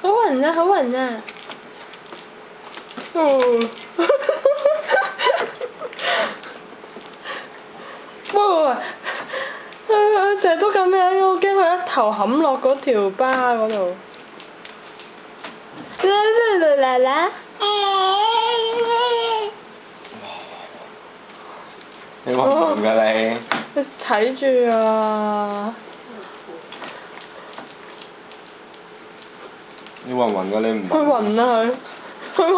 好暈啊！好暈啊！哦，喂，佢成日都咁樣，我驚佢一頭冚落嗰條巴嗰度。啦，你暈唔暈㗎你？你睇住啊！你暈唔暈㗎你唔？佢暈啊佢暈。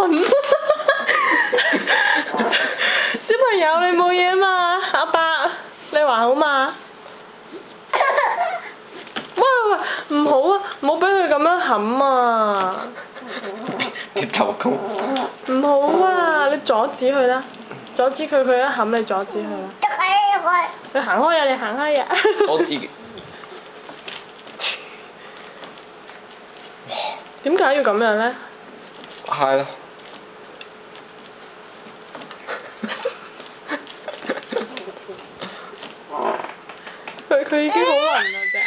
小朋友你冇嘢嘛？阿伯，你還好嘛？喂，唔好啊！唔好俾佢咁樣冚啊！跌頭公。唔好啊！你阻止佢啦，阻止佢，佢一冚你阻止佢啦。你行開啊！你行開啊！阻止。點解要咁樣咧？係咯。佢已經好暈啦隻眼。